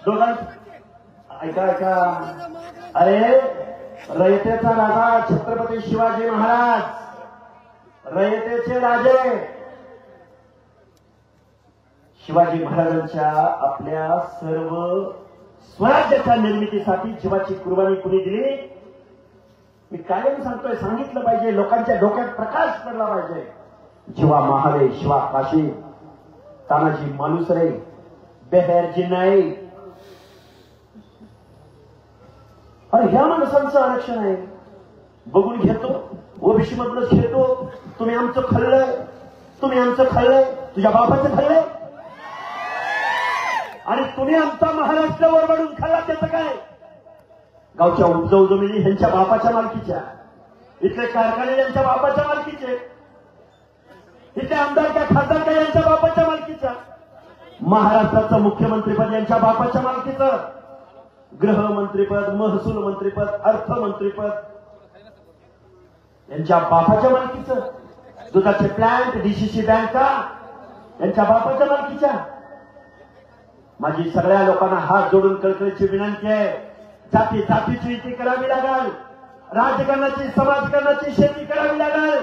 दोघां ऐका ऐका, अरे रयतेचा राजा छत्रपती शिवाजी महाराज, रयतेचे राजे शिवाजी महाराजांच्या आपल्या सर्व स्वराज्याच्या निर्मितीसाठी जीवाची कुर्बानी कुणी दिली? मी कायम सांगतोय, सांगितलं पाहिजे, लोकांच्या डोक्यात प्रकाश पडला पाहिजे. जीवा महाले, शिवा काशी, तानाजी मालुसरे, बेहेरजी नाईक. अरे ह्या माणसांचं आरक्षण आहे, बघून घेतो, ओबीसी मधलंच घेतो. तुम्ही आमचं खाल्लंय, तुम्ही आमचं खाल्लंय, तुझ्या बापाचं खाल्लंय, आणि तुम्ही आमचा महाराष्ट्र वरबडून खाल्ला. त्याचं काय? गावच्या उपजाऊ जमिनी ह्यांच्या बापाच्या मालकीच्या, इथले कारखाने यांच्या बापाच्या मालकीचे, इथले आमदार का खासदार का यांच्या बापाच्या मालकीच्या, महाराष्ट्राचं मुख्यमंत्रीपद यांच्या बापाच्या मालकीचं, गृहमंत्रीपद, महसूल मंत्रीपद, अर्थमंत्रीपद यांच्या बापाच्या मालकीचं, दुधाचे प्लांट, डीसीसी बँका यांच्या बापाच्या मालकीच्या. माझी सगळ्या लोकांना हात जोडून कळकळीची विनंती आहे, जाती जातीची युती करावी लागेल, राजकारणाची, समाजकारणाची शेती करावी लागेल.